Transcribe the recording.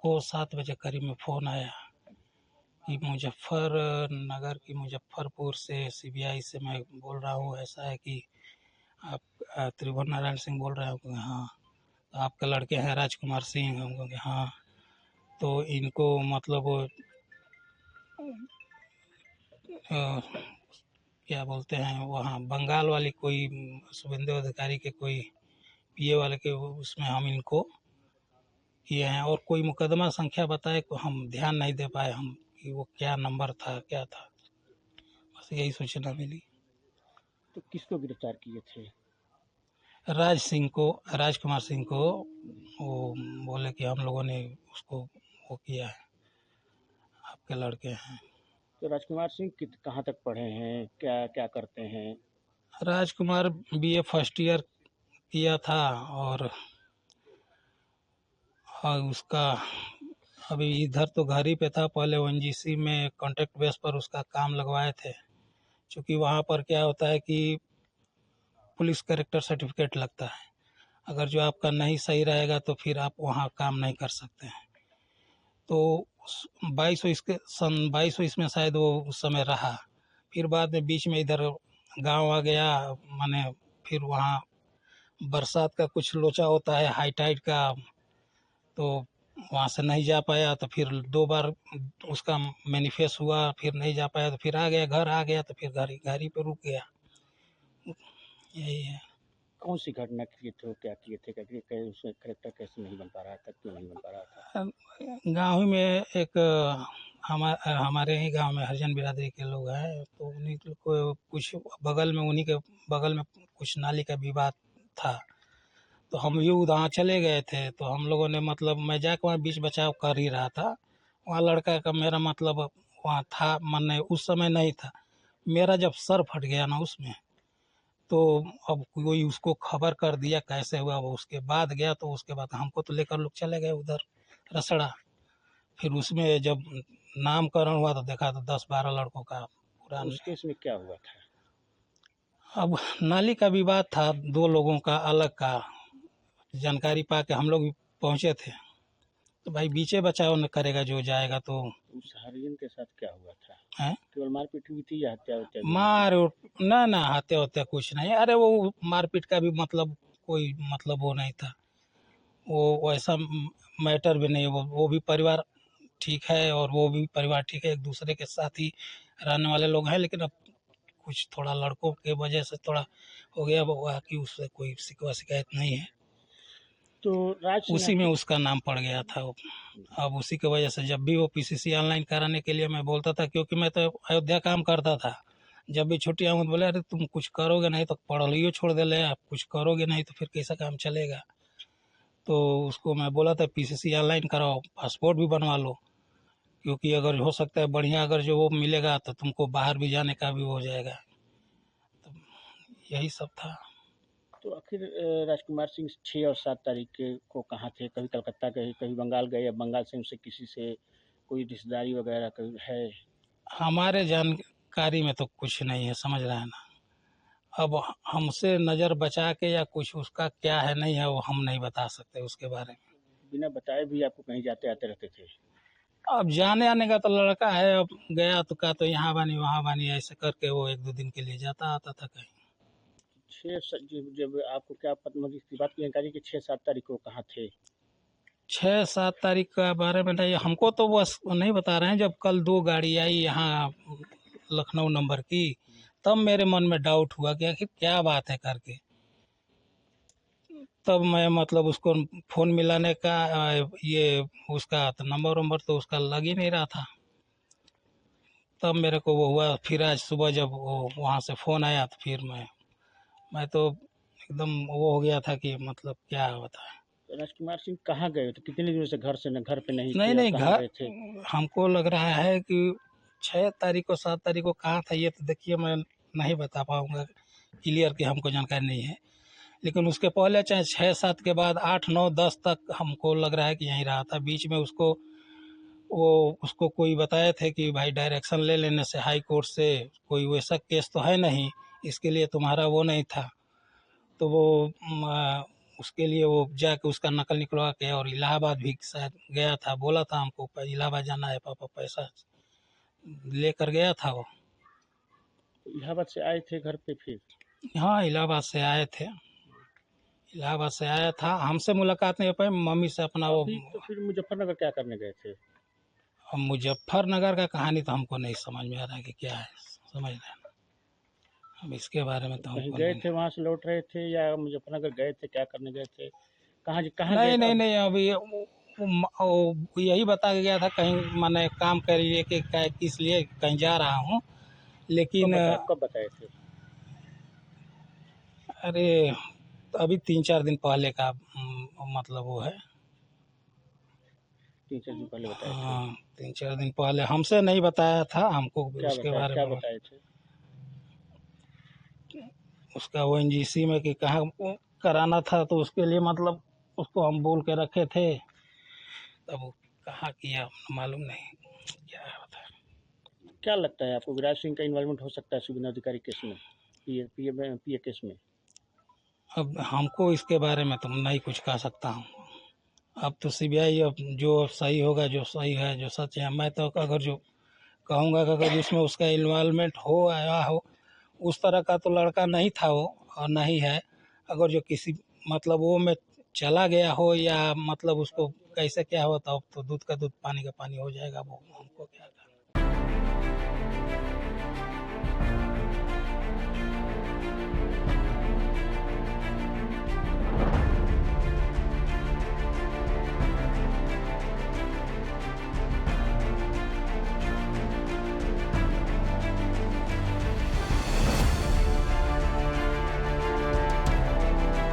को 7 बजे करीब में फ़ोन आया कि मुजफ्फरनगर की मुजफ्फरपुर से सीबीआई से मैं बोल रहा हूँ, ऐसा है कि आप त्रिभुवन नारायण सिंह बोल रहे हो? हाँ। तो आपके लड़के हैं राजकुमार सिंह? हम कहेंगे हाँ। तो इनको मतलब क्या बोलते हैं, वहाँ बंगाल वाली कोई शुभेंदु अधिकारी के कोई पीए वाले के उसमें हम इनको किए हैं, और कोई मुकदमा संख्या बताए तो हम ध्यान नहीं दे पाए हम कि वो क्या नंबर था, क्या था, बस यही सूचना मिली। तो किसको गिरफ्तार किए थे? राजकुमार सिंह को। वो बोले कि हम लोगों ने उसको वो किया है, आपके लड़के हैं। तो राजकुमार सिंह कहाँ तक पढ़े हैं, क्या क्या करते हैं? राजकुमार बीए फर्स्ट ईयर किया था, और उसका अभी इधर तो घर ही पे था, पहले ओएनजीसी में कॉन्ट्रैक्ट बेस पर उसका काम लगवाए थे। क्योंकि वहाँ पर क्या होता है कि पुलिस कैरेक्टर सर्टिफिकेट लगता है, अगर जो आपका नहीं सही रहेगा तो फिर आप वहाँ काम नहीं कर सकते हैं। तो 22 इसमें शायद वो उस समय रहा, फिर बाद में बीच में इधर गांव आ गया, माने फिर वहाँ बरसात का कुछ लोचा होता है, हाई टाइड का, तो वहाँ से नहीं जा पाया, तो फिर 2 बार उसका मैनिफेस्ट हुआ, फिर नहीं जा पाया, तो फिर आ गया, घर आ गया, तो फिर घर ही पे रुक गया। यही है। कौन सी घटना किए थे, वो क्या किए थे, क्या उसमें करेक्टर कैसे नहीं बन पा रहा था, क्यों नहीं बन पा रहा था? गांव में एक हमारे ही गांव में हरिजन बिरादरी के लोग हैं, तो उन्हीं को कुछ उन्हीं के बगल में कुछ नाली का विवाद था। तो हम भी वहाँ चले गए थे, तो हम लोगों ने मतलब मैं जाकर वहाँ बीच बचाव कर ही रहा था। वहाँ लड़का का मेरा मतलब वहाँ था, मन उस समय नहीं था। मेरा जब सर फट गया ना उसमें, तो अब कोई उसको खबर कर दिया, कैसे हुआ वो उसके बाद गया, तो उसके बाद हमको तो लेकर लोग चले गए उधर रसड़ा। फिर उसमें जब नामकरण हुआ तो देखा तो 10-12 लड़कों का पूरा। तो उस केस में क्या हुआ था? अब नाली का विवाद था, 2 लोगों का अलग का, जानकारी पा के हम लोग भी पहुंचे थे। तो भाई बीचे बचाव न करेगा जो जाएगा। तो उस हरिजन के साथ क्या हुआ था? है केवल मारपीट हुई थी या हत्या भी हुई थी? मार ना ना, हत्या होत्या कुछ नहीं। अरे वो मारपीट का भी मतलब कोई मतलब वो नहीं था, वो वैसा मैटर भी नहीं। वो भी परिवार ठीक है और वो भी परिवार ठीक है, एक दूसरे के साथ ही रहने वाले लोग हैं। लेकिन अब कुछ थोड़ा लड़कों के वजह से थोड़ा हो गया, बाकी उससे कोई शिकवा शिकायत नहीं है। तो राज सिन्हा उसी में की उसका नाम पड़ गया था वो। अब उसी की वजह से जब भी वो पीसीसी ऑनलाइन कराने के लिए मैं बोलता था, क्योंकि मैं तो अयोध्या काम करता था, जब भी छुट्टी आऊँ तो बोले अरे तुम कुछ करोगे नहीं तो पढ़ाइयो छोड़ दे ले, आप कुछ करोगे नहीं तो फिर कैसा काम चलेगा। तो उसको मैं बोला था पीसीसी ऑनलाइन कराओ, पासपोर्ट भी बनवा लो, क्योंकि अगर हो सकता है बढ़िया अगर जो वो मिलेगा तो तुमको बाहर भी जाने का भी हो जाएगा। तो यही सब था। तो आखिर राजकुमार सिंह 6 और 7 तारीख को कहाँ थे? कभी कलकत्ता गए, कभी बंगाल गए, या बंगाल से उनसे किसी से कोई रिश्तेदारी वगैरह कभी है? हमारे जानकारी में तो कुछ नहीं है, समझ रहे हैं ना। अब हमसे नज़र बचा के या कुछ उसका क्या है नहीं है वो हम नहीं बता सकते उसके बारे में। बिना बताए भी आपको कहीं जाते आते रहते थे? अब जाने आने का तो लड़का है, अब गया तो का तो यहाँ बानी वहाँ बानी ऐसे करके वो 1-2 दिन के लिए जाता आता था कहीं। जब आपको क्या पता, मतलब इसकी बात की जानकारी कि 6-7 तारीख को कहाँ थे? 6-7 तारीख का बारे में नहीं, हमको तो बस नहीं बता रहे हैं। जब कल 2 गाड़ी आई यहाँ लखनऊ नंबर की, तब मेरे मन में डाउट हुआ कि आखिर क्या बात है करके। तब मैं मतलब उसको फ़ोन मिलाने का ये उसका तो नंबर वंबर तो उसका लग ही नहीं रहा था। तब मेरे को वो हुआ, फिर आज सुबह जब वो वहाँ से फ़ोन आया तो फिर मैं तो एकदम वो हो गया था कि मतलब क्या बताएं। तो राजकुमार सिंह कहाँ गए थे? कितने दिनों से घर से न घर पे नहीं नहीं थे, और नहीं, कहाँ घर गए थे? हमको लग रहा है कि 6 तारीख को 7 तारीख को कहाँ था ये तो देखिए मैं नहीं बता पाऊँगा क्लियर, कि हमको जानकारी नहीं है। लेकिन उसके पहले चाहे 6-7 के बाद 8-9-10 तक हमको लग रहा है कि यहीं रहा था। बीच में उसको कोई बताए थे कि भाई डायरेक्शन ले लेने से हाई कोर्ट से कोई वैसा केस तो है नहीं, इसके लिए तुम्हारा वो नहीं था। तो वो उसके लिए वो जाके उसका नकल निकलवा के और इलाहाबाद भी शायद गया था, बोला था हमको इलाहाबाद जाना है पापा, पैसा लेकर गया था वो। तो इलाहाबाद से आए थे घर पे फिर? हाँ, इलाहाबाद से आए थे, इलाहाबाद से आया था, हमसे मुलाकात नहीं हो पाई, मम्मी से अपना वो। अभी तो फिर मुजफ्फरनगर क्या करने गए थे? अब मुजफ्फरनगर का कहानी तो हमको नहीं समझ में आ रहा है कि क्या है, समझ रहे हैं ना, अब इसके बारे में तो कहीं हमको गए नहीं। थे, वहाँ से लौट रहे थे या मुजफ्फरनगर गए थे, क्या करने गए थे? कहाँ गए नहीं थे नहीं अब? नहीं, अभी वो यही बता के गया था कहीं, मैंने काम कर लिए कि किस लिए कहीं जा रहा हूँ, लेकिन कब बताए थे? अरे अभी 3-4 दिन पहले का मतलब वो है। 3-4 दिन पहले बताए थे। हाँ, 3-4 दिन पहले हमसे नहीं बताया था, हमको उसके बारे क्या में बताए थे? उसका ओएनजीसी में कि कहाँ वो कराना था, तो उसके लिए मतलब उसको हम बोल के रखे थे, तब वो कहाँ किया मालूम नहीं क्या है बता। क्या लगता है आपको, विराज सिंह का इन्वॉल्वमेंट हो सकता है शुभेंद्र अधिकारी केस में, पीए केस में? अब हमको इसके बारे में तो नहीं कुछ कह सकता हूँ, अब तो सीबीआई, अब जो सही होगा, जो सही है, जो सच है, मैं तो अगर जो कहूँगा कि अगर उसमें उसका इन्वॉल्वमेंट हो या हो, उस तरह का तो लड़का नहीं था वो, और नहीं है। अगर जो किसी मतलब वो में चला गया हो, या मतलब उसको कैसे क्या हो, तब तो दूध का दूध पानी का पानी हो जाएगा, वो हमको क्या